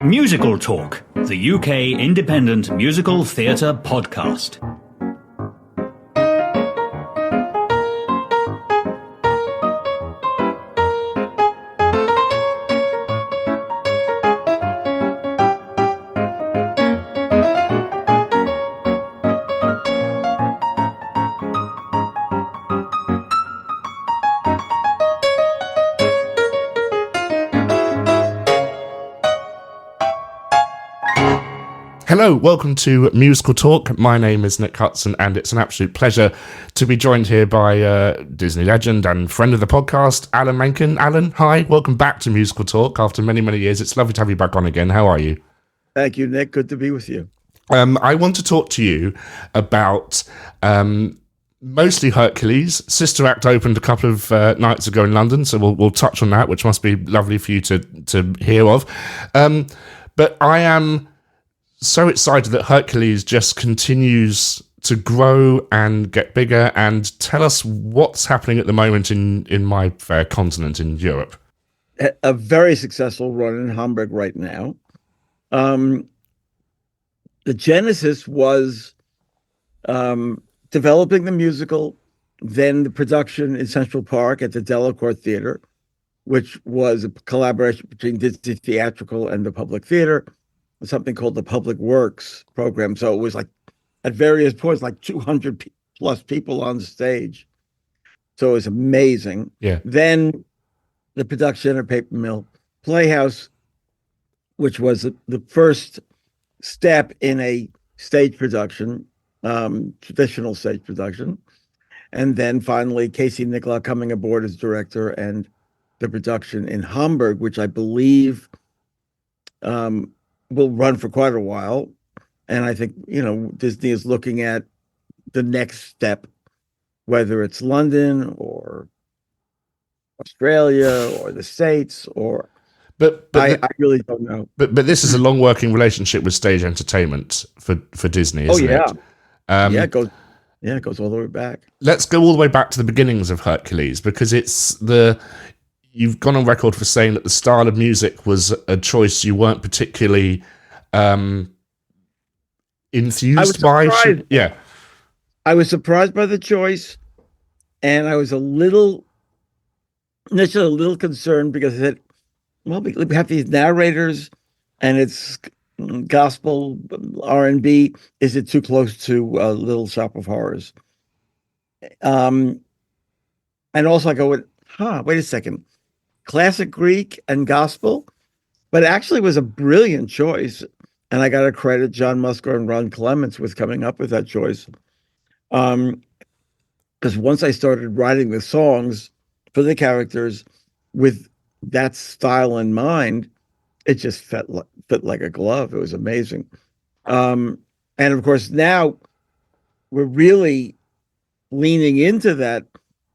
Musical Talk, the UK independent musical theatre podcast. Hello, welcome to Musical Talk. My name is Nick Hutson, and it's an absolute pleasure to be joined here by Disney legend and friend of the podcast, Alan Menken. Alan, hi, welcome back to Musical Talk after many, many years. It's lovely to have you back on again. How are you? Thank you, Nick. Good to be with you. I want to talk to you about mostly Hercules. Sister Act opened a couple of nights ago in London, so we'll touch on that, which must be lovely for you to hear of. But I am so excited that Hercules just continues to grow and get bigger. And tell us what's happening at the moment in my fair continent, in Europe. A very successful run in Hamburg right now. The genesis was developing the musical, then the production in Central Park at the Delacorte Theater, which was a collaboration between Disney Theatrical and the Public Theater, something called the Public Works program. So it was like at various points, like 200 plus people on stage. So it was amazing. Yeah. Then the production at Paper Mill Playhouse, which was the first step in a stage production, traditional stage production. And then finally, Casey Nicholaw coming aboard as director, and the production in Hamburg, which I believe will run for quite a while. And I think, Disney is looking at the next step, whether it's London or Australia or the States or... But I really don't know. But this is a long working relationship with Stage Entertainment for Disney, isn't it? It goes all the way back. Let's go all the way back to the beginnings of Hercules, because you've gone on record for saying that the style of music was a choice you weren't particularly enthused by. Yeah. I was surprised by the choice, and I was initially a little concerned because I said, well, we have these narrators and it's gospel R&B. Is it too close to Little Shop of Horrors? And also I go, wait a second. Classic Greek and gospel, but actually it was a brilliant choice. And I got to credit John Musker and Ron Clements with coming up with that choice. Because once I started writing the songs for the characters with that style in mind, it just fit like a glove. It was amazing. And of course, now we're really leaning into that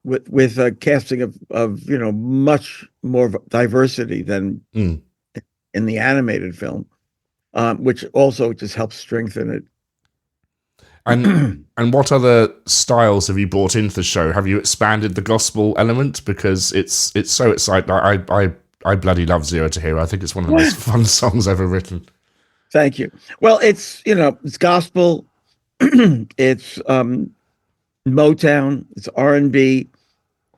with a casting of much more diversity than in the animated film, which also just helps strengthen it. And what other styles have you brought into the show? Have you expanded the gospel element? Because it's so exciting. I bloody love Zero to Hero. I think it's one of the most fun songs ever written. Thank you. Well, it's gospel, it's Motown, it's R&B.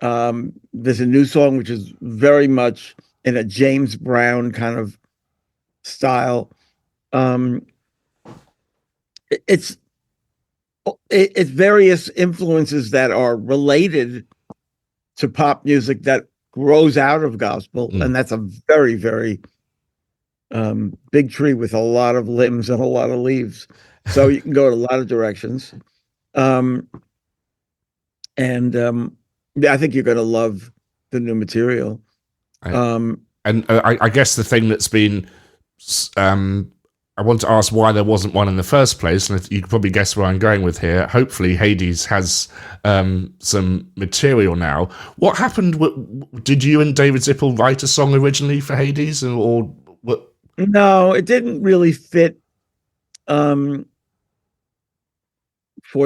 There's a new song which is very much in a James Brown kind of style. It's various influences that are related to pop music that grows out of gospel, and that's a very, very big tree with a lot of limbs and a lot of leaves. So you can go in a lot of directions. I think you're going to love the new material. I guess the thing that's been, I want to ask why there wasn't one in the first place, and you can probably guess where I'm going with here. Hopefully Hades has some material now. What happened? Did you and David Zippel write a song originally for Hades, or what? No, it didn't really fit for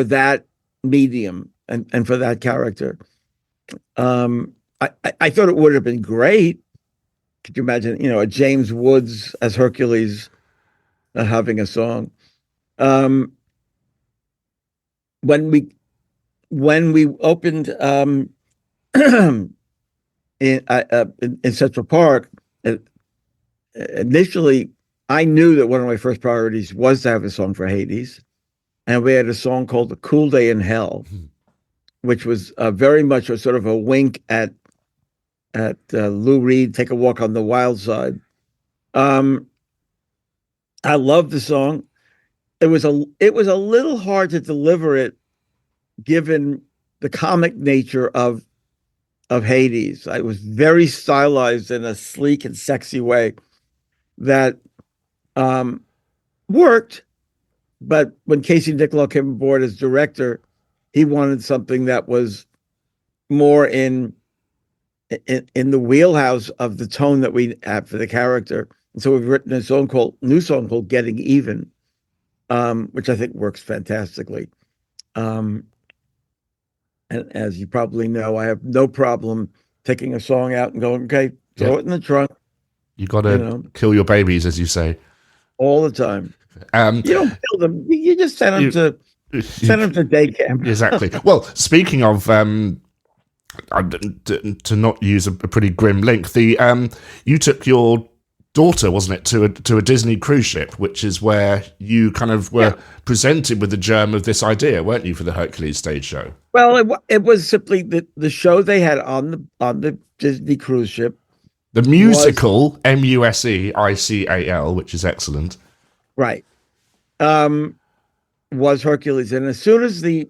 that medium and for that character. I thought it would have been great, could you imagine, a James Woods as Hercules having a song? Um, when we opened in Central Park, uh, initially I knew that one of my first priorities was to have a song for Hades, and we had a song called "A Cool Day in Hell," which was very much a sort of a wink at Lou Reed, "Take a Walk on the Wild Side." Um, I love the song. It was a little hard to deliver it, given the comic nature of Hades. I was very stylized in a sleek and sexy way that um, worked. But when Casey Nicholaw came aboard as director, he wanted something that was more in the wheelhouse of the tone that we have for the character. And so we've written a new song called "Getting Even," which I think works fantastically. Um, and as you probably know, I have no problem taking a song out and going, okay, throw it in the trunk, You got to kill your babies, as you say. all the time. Um, You don't kill them; you just send them to day camp. Exactly. Well, speaking of to not use a pretty grim link, you took your daughter, wasn't it, to a Disney cruise ship, which is where you kind of were presented with the germ of this idea, weren't you, for the Hercules stage show? Well, it was simply the show they had on the Disney cruise ship. The musical Musical, which is excellent. Right. Was Hercules. And as soon as the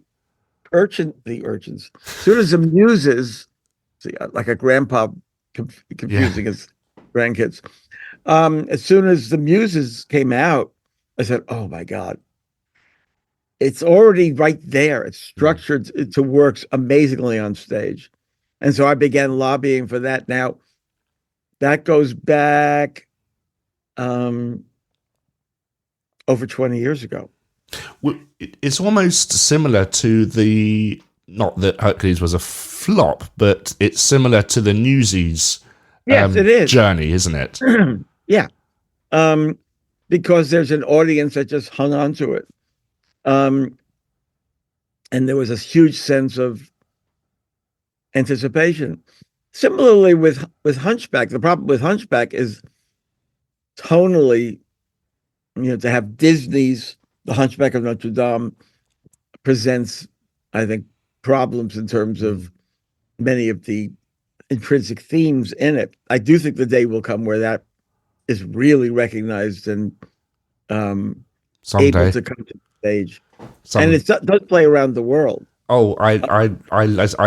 urchins, as soon as the muses, see, like a grandpa confusing his grandkids, as soon as the muses came out, I said, oh my God, it's already right there. It's structured to works amazingly on stage. And so I began lobbying for that. Now, that goes back over 20 years ago. Well, it's almost similar to not that Hercules was a flop, but it's similar to the Newsies it is. Journey, isn't it? Yeah. Because there's an audience that just hung on to it. And there was a huge sense of anticipation. Similarly with Hunchback, the problem with Hunchback is tonally, to have Disney's The Hunchback of Notre Dame presents, I think, problems in terms of many of the intrinsic themes in it. I do think the day will come where that is really recognized and able to come to the stage. And it does play around the world. Oh, I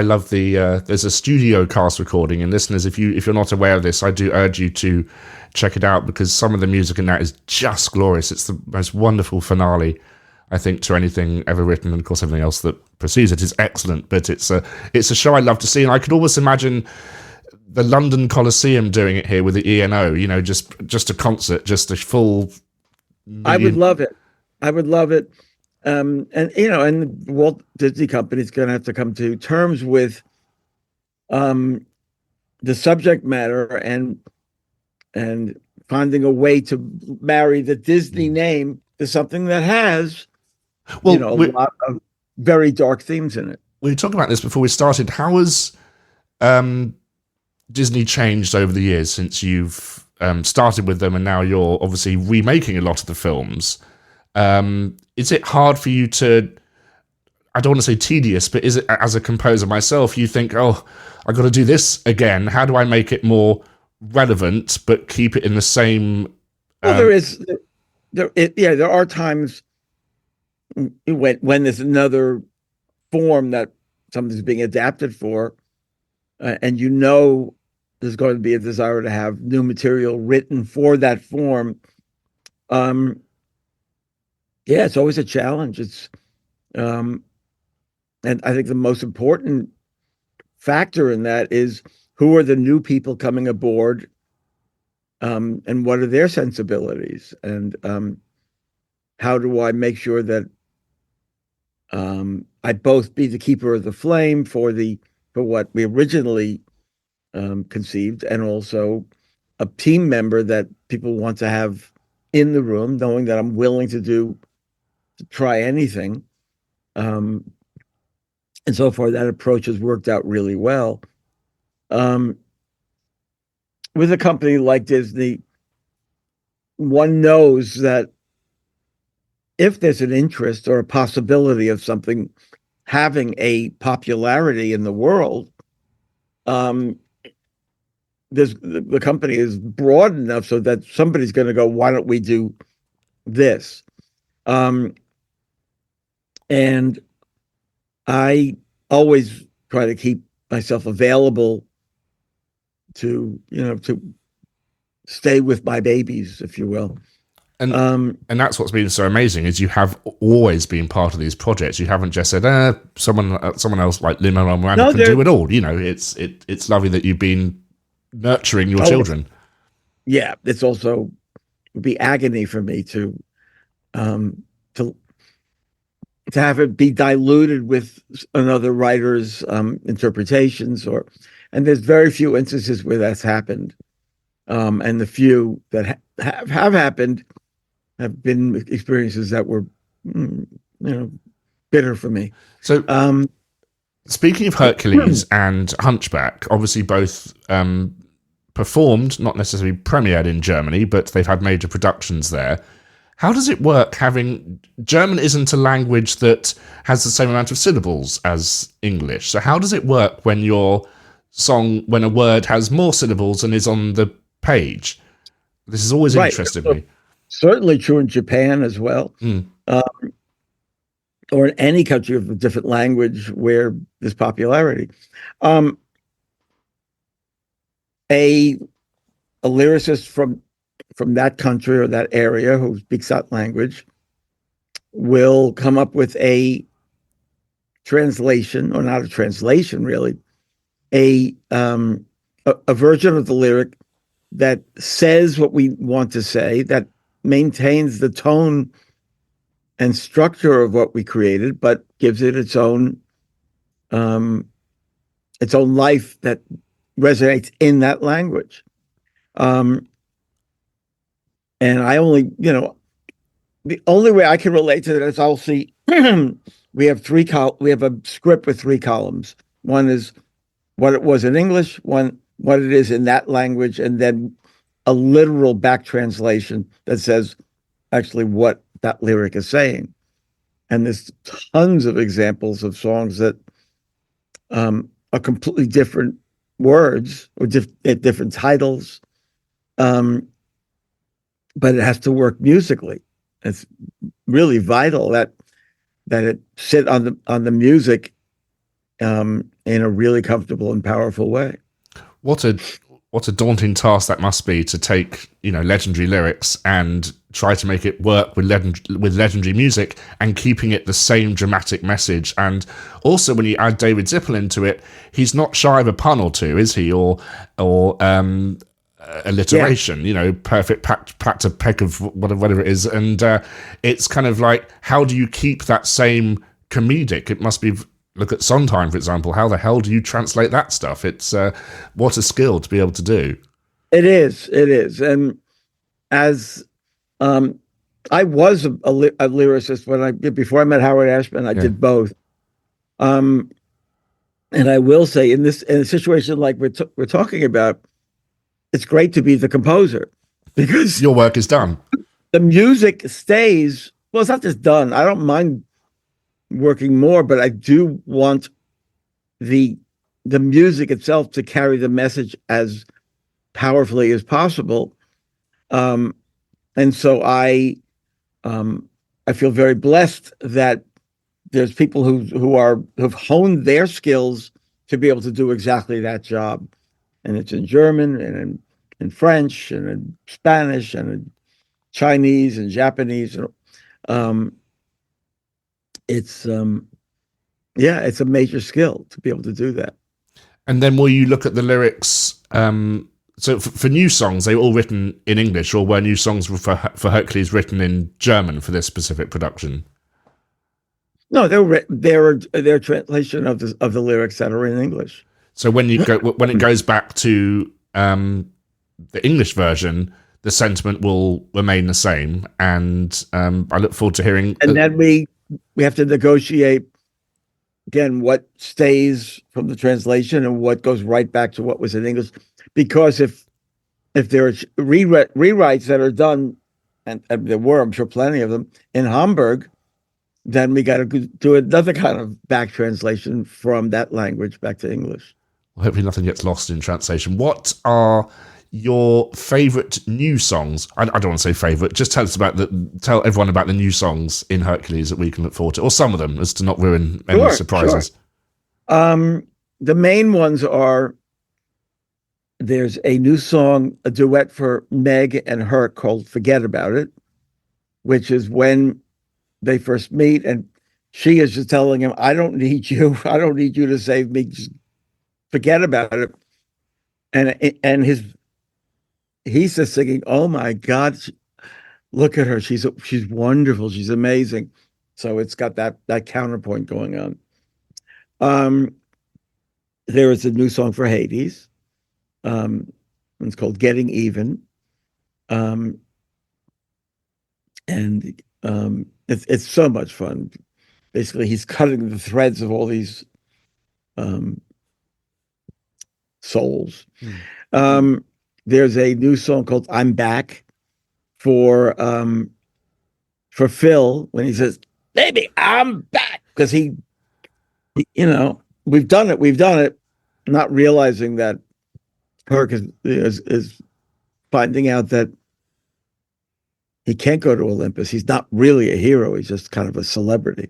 love there's a studio cast recording, and listeners, if you're not aware of this, I do urge you to check it out, because some of the music in that is just glorious. It's the most wonderful finale, I think, to anything ever written, and of course everything else that precedes it is excellent. But it's a show I love to see, and I could almost imagine the London Coliseum doing it here with the E&O. Just a concert, just a full. I would love it. And the Walt Disney Company is going to have to come to terms with the subject matter and finding a way to marry the Disney name to something that has, a lot of very dark themes in it. We were talking about this before we started. How has Disney changed over the years since you've started with them, and now you're obviously remaking a lot of the films? Is it hard for you to, I don't want to say tedious, but is it, as a composer myself, you think, oh, I got to do this again. How do I make it more relevant, but keep it in the same? Well, there are times when there's another form that something's being adapted for, and there's going to be a desire to have new material written for that form. Yeah, it's always a challenge. And I think the most important factor in that is who are the new people coming aboard, and what are their sensibilities, and how do I make sure that I both be the keeper of the flame for what we originally conceived, and also a team member that people want to have in the room, knowing that I'm willing to try anything. And so far, that approach has worked out really well. With a company like Disney, one knows that if there's an interest or a possibility of something having a popularity in the world, the company is broad enough so that somebody's going to go, why don't we do this? And I always try to keep myself available to stay with my babies, if you will. And that's what's been so amazing is you have always been part of these projects. You haven't just said, someone else like Lin-Manuel Miranda can do it all. It's lovely that you've been nurturing your children. Yeah, it's also would be agony for me to have it be diluted with another writer's interpretations, and there's very few instances where that's happened, and the few that have happened have been experiences that were bitter for me. So speaking of Hercules and Hunchback, obviously both performed, not necessarily premiered in Germany, but they've had major productions there. How does it work having... German isn't a language that has the same amount of syllables as English. So how does it work when your song, when a word has more syllables and is on the page? This has always interested me. Certainly true in Japan as well. Or in any country of a different language where there's popularity. A lyricist from that country or that area who speaks that language will come up with a translation, or not a translation really, a version of the lyric that says what we want to say, that maintains the tone and structure of what we created, but gives it its own life that resonates in that language. And I only, the only way I can relate to that is I'll see we have a script with 3 columns. One is what it was in English, one what it is in that language, and then a literal back translation that says actually what that lyric is saying. And there's tons of examples of songs that are completely different words or different titles, but it has to work musically. It's really vital that it sit on the music in a really comfortable and powerful way. What a daunting task that must be to take legendary lyrics and try to make it work with legendary music and keeping it the same dramatic message. And also when you add David Zippel into it, he's not shy of a pun or two, is he? Or alliteration, perfect pat a peck of whatever it is. And it's kind of like, how do you keep that same comedic? It must be, look at Sondheim, for example. How the hell do you translate that stuff? It's what a skill to be able to do. It is. And as I was a lyricist before I met Howard Ashman, I did both. And I will say in a situation like we're talking about, it's great to be the composer because your work is done. The music stays. Well, it's not just done. I don't mind working more, but I do want the music itself to carry the message as powerfully as possible. And so I feel very blessed that there's people who've honed their skills to be able to do exactly that job. And it's in German and in French and in Spanish and in Chinese and Japanese. It's a major skill to be able to do that. And then will you look at the lyrics? So for new songs, they were all written in English, or were new songs for Hercules written in German for this specific production? No, they're translation of the lyrics that are in English. So when it goes back to the English version, the sentiment will remain the same. And I look forward to hearing. And then we have to negotiate again what stays from the translation and what goes right back to what was in English. Because if there are rewrites that are done, and there were, I'm sure, plenty of them in Hamburg, then we got to do another kind of back translation from that language back to English. Well, hopefully nothing gets lost in translation. What are your favorite new songs? I don't want to say favorite. Just tell everyone about the new songs in Hercules that we can look forward to, or some of them, as to not ruin any surprises. Sure. The main ones are, there's a new song, a duet for Meg and Herc called "Forget About It," which is when they first meet, and she is just telling him, "I don't need you. I don't need you to save me. Just forget about it." And he's just thinking, "Oh my God, look at her. She's wonderful. She's amazing." So it's got that counterpoint going on. There is a new song for Hades. It's called "Getting Even," and it's so much fun. Basically, he's cutting the threads of all these souls. There's a new song called "I'm Back" for Phil, when he says, "Baby, I'm back," because he, we've done it, not realizing that Herc is finding out that he can't go to Olympus. He's not really a hero. He's just kind of a celebrity.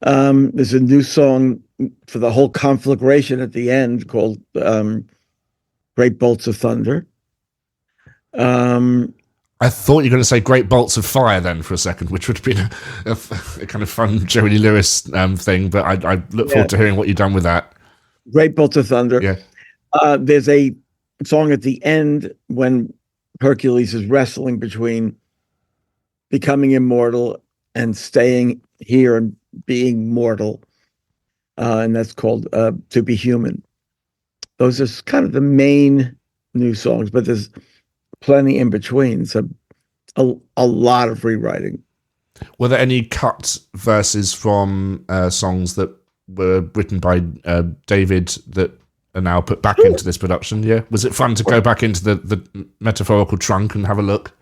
There's a new song for the whole conflagration at the end called "Great Bolts of Thunder." I thought you were going to say "Great Bolts of Fire" then for a second, which would have been a kind of fun Jerry Lee Lewis thing. But I look forward to hearing what you've done with that. "Great Bolts of Thunder." Yeah. There's a song at the end when Hercules is wrestling between becoming immortal and staying here and being mortal, and that's called "To Be Human." Those are kind of the main new songs, but there's plenty in between. So a lot of rewriting. Were there any cut verses from songs that were written by David that are now put back into this production? Yeah. Was it fun to go back into the metaphorical trunk and have a look?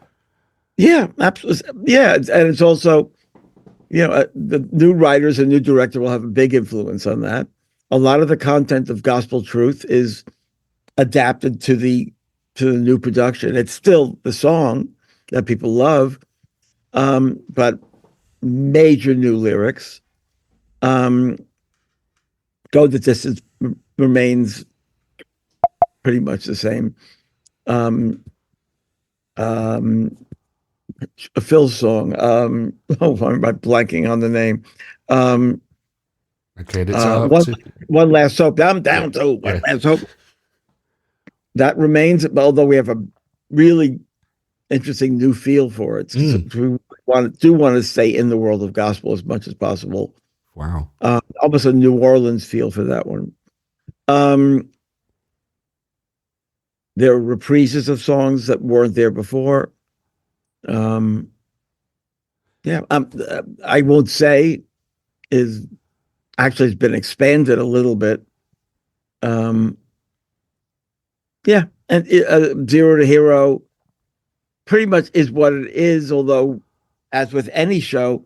Yeah, absolutely. Yeah, and it's also, the new writers and new director will have a big influence on that. A lot of the content of Gospel Truth is adapted to the new production. It's still the song that people love, but major new lyrics. Go the Distance remains pretty much the same. A Phil song. I'm blanking on the name. Okay, it's one Last Hope. I'm down to One Last Hope. That remains, although we have a really interesting new feel for it. So we want to stay in the world of gospel as much as possible. Wow. Almost a New Orleans feel for that one. There are reprises of songs that weren't there before. I won't say it's been expanded a little bit. And Zero to Hero pretty much is what it is, although, as with any show,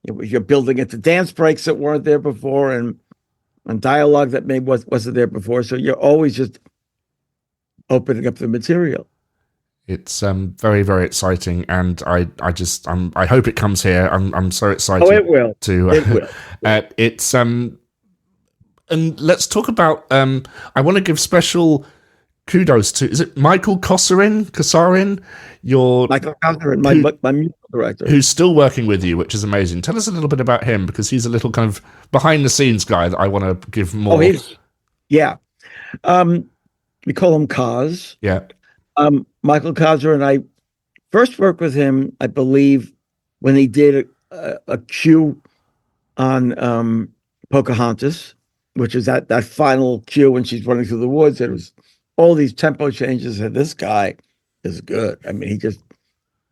you're building it to dance breaks that weren't there before and dialogue that maybe wasn't there before. So you're always just opening up the material. It's very, very exciting, and I hope it comes here. I'm so excited. Oh, it will. It will. It's and let's talk about. I want to give special kudos to. Is it Michael Kosarin? Michael Kosarin, my music director, who's still working with you, which is amazing. Tell us a little bit about him, because he's a little kind of behind the scenes guy that I want to give more. We call him Kaz. Yeah. Michael Kosarin and I first worked with him, I believe, when he did a cue on Pocahontas, which is that final cue when she's running through the woods. It was all these tempo changes, and this guy is good. I mean,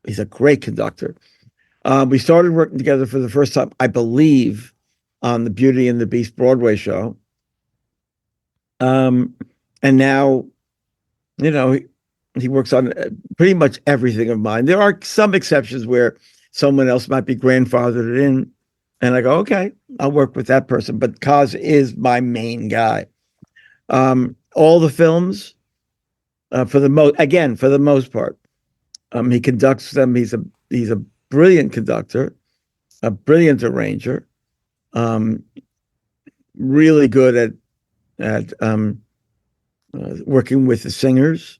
he's a great conductor. We started working together for the first time, I believe, on the Beauty and the Beast Broadway show. And now, he works on pretty much everything of mine. There are some exceptions where someone else might be grandfathered in, and I go, okay, I'll work with that person. But Kaz is my main guy. All the films, for the most part, he conducts them. He's a brilliant conductor, a brilliant arranger, really good at working with the singers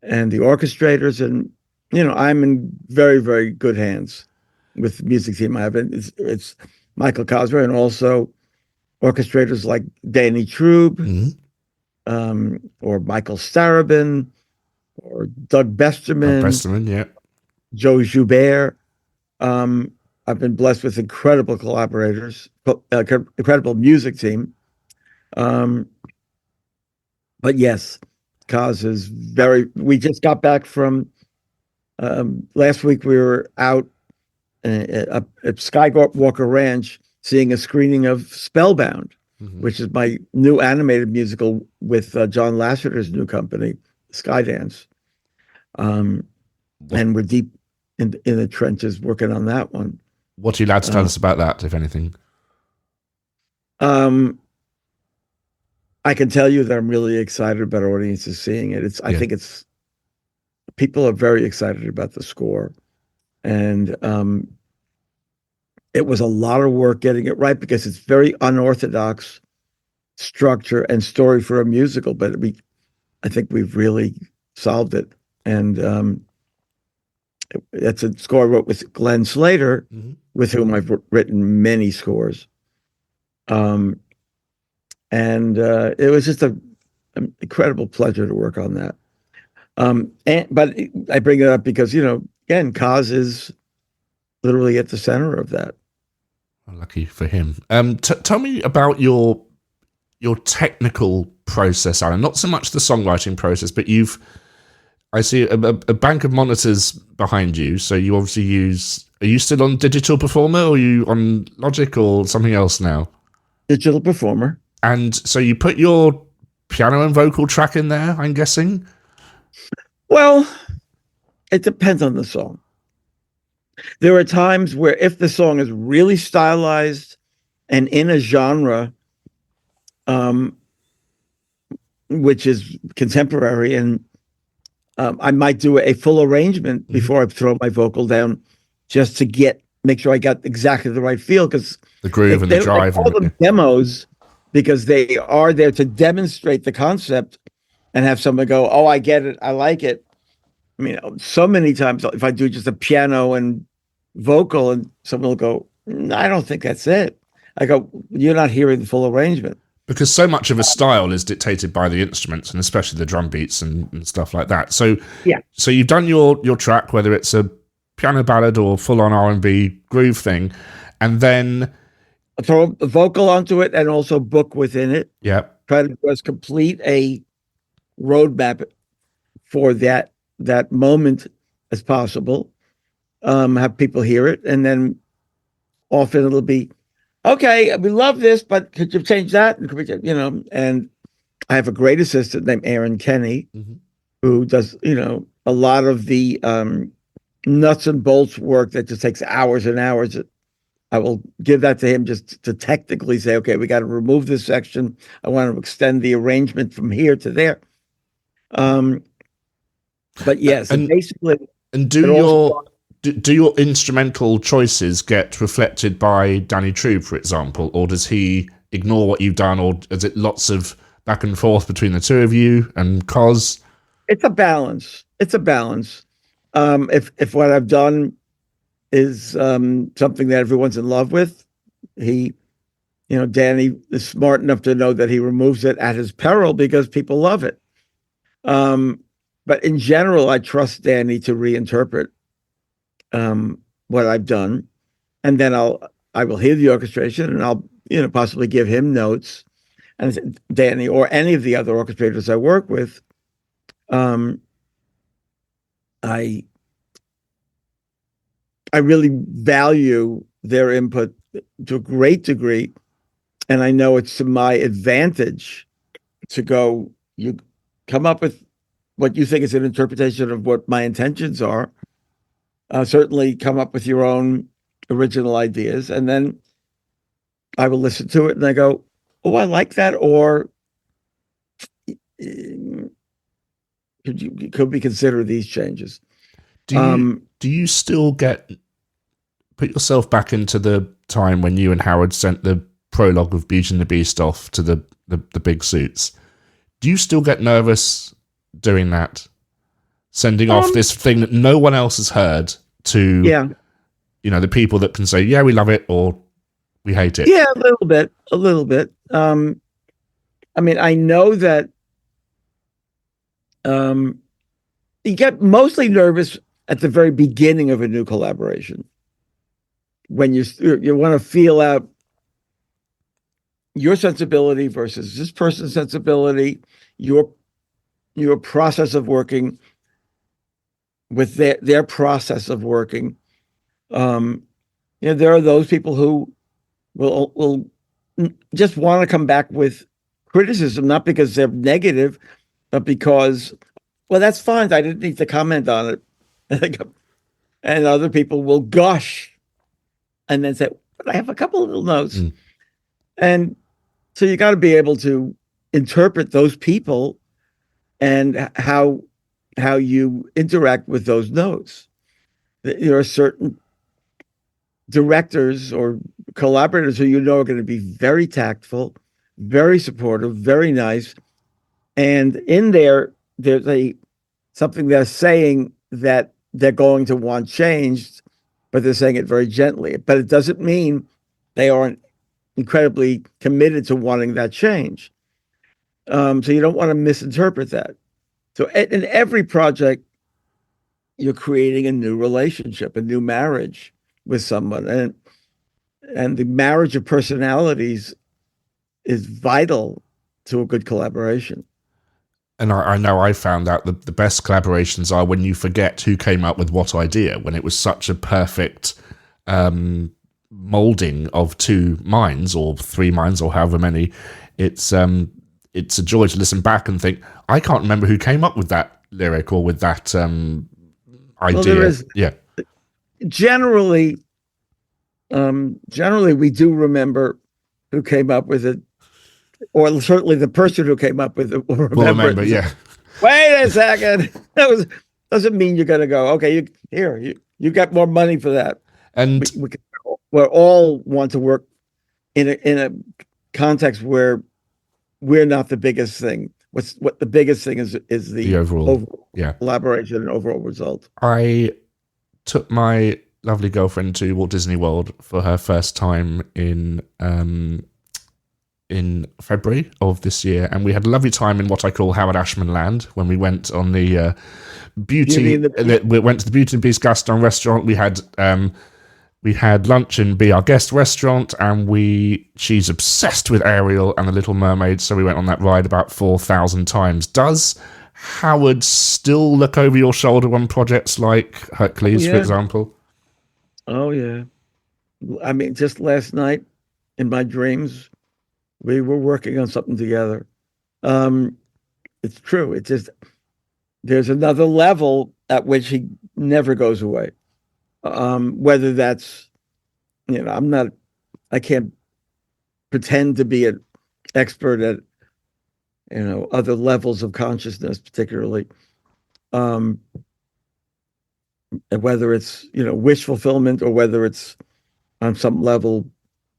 and the orchestrators, and I'm in very, very good hands with the music team. I have it's Michael Cosra, and also orchestrators like Danny Trube, or Michael Starobin, or Doug Besterman, yeah, Joe Joubert. I've been blessed with incredible collaborators, incredible music team. But yes, Kaz is we just got back from, last week we were out at Skywalker Ranch seeing a screening of Spellbound, which is my new animated musical with John Lasseter's new company, Skydance. And we're deep in the trenches working on that one. What are you allowed to tell us about that, if anything? I can tell you that I'm really excited about audiences seeing it. I think people are very excited about the score, and it was a lot of work getting it right because it's very unorthodox structure and story for a musical, but I think we've really solved it. And that's a score I wrote with Glenn Slater, with whom I've written many scores. And it was just an incredible pleasure to work on that. But I bring it up because, again, Kaz is literally at the center of that. Lucky for him. Tell me about your technical process, Alan. Not so much the songwriting process, but I see a bank of monitors behind you. So you obviously are you still on Digital Performer, or are you on Logic or something else now? Digital Performer. And so you put your piano and vocal track in there, I'm guessing? Well, it depends on the song. There are times where if the song is really stylized and in a genre, which is contemporary, and I might do a full arrangement before I throw my vocal down, just to make sure I got exactly the right feel, because the groove and the drive. They call them demos because they are there to demonstrate the concept and have someone go, "Oh, I get it, I like it." I mean, so many times if I do just a piano and vocal, and someone will go, "I don't think that's it." I go, "You're not hearing the full arrangement." Because so much of a style is dictated by the instruments, and especially the drum beats and stuff like that. So yeah. So you've done your track, whether it's a piano ballad or full-on R&B groove thing, and then I throw a vocal onto it and also book within it. Yeah. Try to just complete a roadmap for that moment as possible. Have people hear it, and then often it'll be, okay, we love this, but could you change that? And I have a great assistant named Aaron Kenny, who does, a lot of the nuts and bolts work that just takes hours and hours. I will give that to him just to technically say, okay, we got to remove this section. I want to extend the arrangement from here to there. But yes, basically. And do your instrumental choices get reflected by Danny Trube, for example, or does he ignore what you've done, or is it lots of back and forth between the two of you and Cos? It's a balance. If what I've done is something that everyone's in love with, Danny is smart enough to know that he removes it at his peril because people love it. But in general, I trust Danny to reinterpret what I've done, and then I will hear the orchestration, and I'll possibly give him notes, and Danny or any of the other orchestrators I work with I I really value their input to a great degree, and I know it's to my advantage to go. You come up with what you think is an interpretation of what my intentions are. Certainly, come up with your own original ideas, and then I will listen to it and I go, "Oh, I like that," or could we consider these changes? Do you still put yourself back into the time when you and Howard sent the prologue of Beauty and the Beast off to the big suits? Do you still get nervous doing that? Sending off this thing that no one else has heard to, the people that can say, yeah, we love it or we hate it. Yeah, a little bit. I mean, I know that you get mostly nervous at the very beginning of a new collaboration when you want to feel out your sensibility versus this person's sensibility, your process of working with their process of working. There are those people who will just want to come back with criticism, not because they're negative, but because, well, that's fine. I didn't need to comment on it. And other people will gush and then say, but I have a couple of little notes. And so you got to be able to interpret those people and how you interact with those notes. There are certain directors or collaborators who are going to be very tactful, very supportive, very nice. And in there's something they're saying that they're going to want changed, but they're saying it very gently. But it doesn't mean they aren't incredibly committed to wanting that change. So you don't want to misinterpret that. So in every project, you're creating a new relationship, a new marriage with someone. And the marriage of personalities is vital to a good collaboration. And I know I found out the best collaborations are when you forget who came up with what idea, when it was such a perfect molding of two minds or three minds or however many. It's a joy to listen back and think, I can't remember who came up with that lyric or with that idea. Generally, we do remember who came up with it, or certainly the person who came up with it will remember it. Yeah. Wait a second. Doesn't mean you're going to go, okay, you got more money for that. And we all want to work in a context where we're not the biggest thing. What the biggest thing is the overall collaboration and overall result. I took my lovely girlfriend to Walt Disney World for her first time in February of this year, and we had a lovely time in what I call Howard Ashman land when we went on the beauty. We went to the Beauty and the Beast Gaston restaurant. We had lunch in Be Our Guest restaurant, and she's obsessed with Ariel and the Little Mermaid, so we went on that ride about 4,000 times. Does Howard still look over your shoulder on projects like Hercules, for example? Oh, yeah. I mean, just last night in my dreams, we were working on something together. It's true. It's just, there's another level at which he never goes away. Whether that's, I can't pretend to be an expert at, other levels of consciousness, particularly, whether it's, wish fulfillment or whether it's on some level,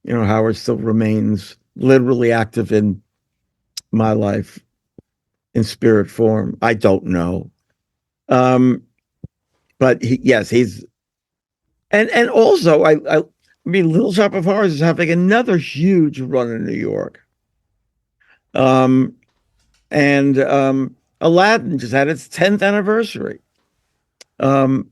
Howard still remains literally active in my life in spirit form. I don't know. But he's, and also I mean, Little Shop of Horrors is having another huge run in New York. And Aladdin just had its 10th anniversary. And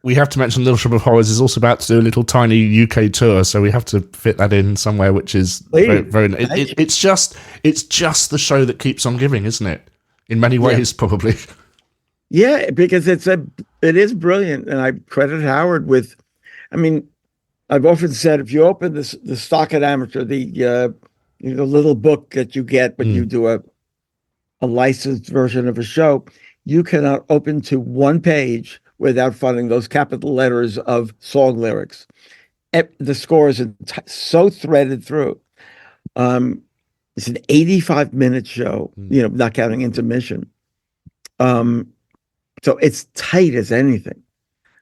we have to mention Little Shop of Horrors is also about to do a little tiny UK tour, so we have to fit that in somewhere, which is very, very. It's just the show that keeps on giving, isn't it? in many ways, probably. Yeah, because it is brilliant, and I credit Howard with. I mean, I've often said if you open the Stock Amateur, the little book that you get when you do a licensed version of a show, you cannot open to one page without finding those capital letters of song lyrics. The score is so threaded through. It's an 85-minute show, not counting intermission. So it's tight as anything.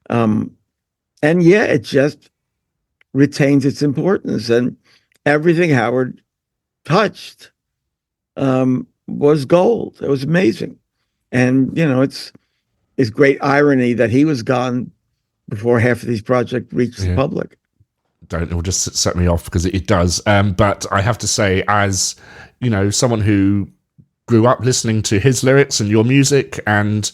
And yeah, it just retains its importance. And everything Howard touched was gold. It was amazing. And, it's great irony that he was gone before half of these projects reached the public. It will just set me off because it does. But I have to say, as, someone who grew up listening to his lyrics and your music, and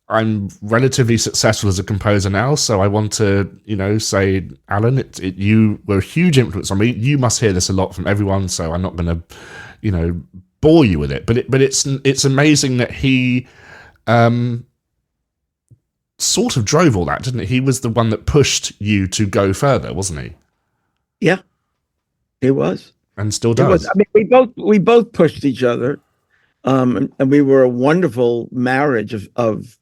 I'm relatively successful as a composer now, so I want to, say, Alan, you were a huge influence on me. You must hear this a lot from everyone, so I'm not going to, bore you with it. But it's amazing that he sort of drove all that, didn't he? He was the one that pushed you to go further, wasn't he? Yeah, he was, and still does. I mean, we both pushed each other, and we were a wonderful marriage of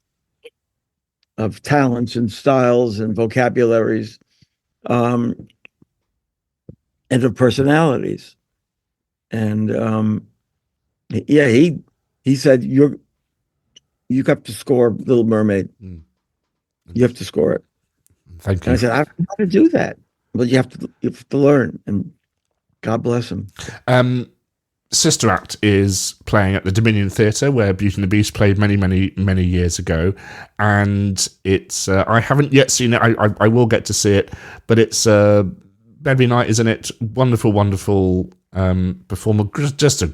talents and styles and vocabularies, and of personalities. And he said, you have to score Little Mermaid. You have to score it. Thank you. And I said, I don't know how to do that. Well, you have to learn, and God bless him. Sister Act is playing at the Dominion Theatre, where Beauty and the Beast played many, many, many years ago, and it's I haven't yet seen it. I will get to see it, but it's every night, isn't it? Wonderful, wonderful performer. Just a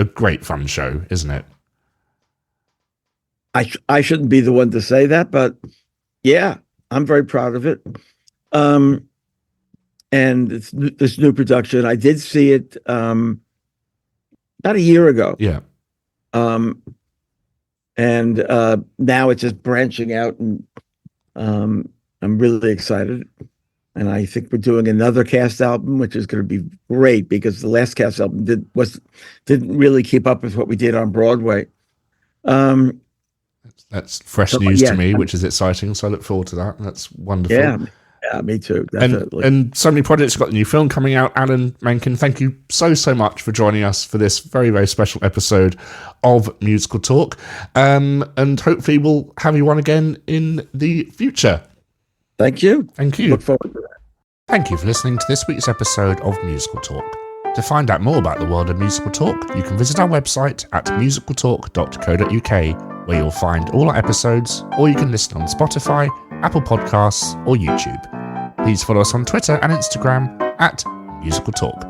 great fun show, isn't it? I shouldn't be the one to say that, but yeah, I'm very proud of it. And this new production, I did see it about a year ago. Yeah. And now it's just branching out, and I'm really excited. And I think we're doing another cast album, which is going to be great, because the last cast album didn't really keep up with what we did on Broadway. That's fresh news to me, which is exciting. So I look forward to that. That's wonderful. Yeah, me too. Definitely. And so many projects. You've got the new film coming out. Alan Menken, thank you so much for joining us for this very, very special episode of Musical Talk. And hopefully we'll have you on again in the future. Thank you. Thank you. Look forward to that. Thank you for listening to this week's episode of Musical Talk. To find out more about the world of Musical Talk, you can visit our website at musicaltalk.co.uk, where you'll find all our episodes, or you can listen on Spotify, Apple Podcasts, or YouTube. Please follow us on Twitter and Instagram at Musical Talk.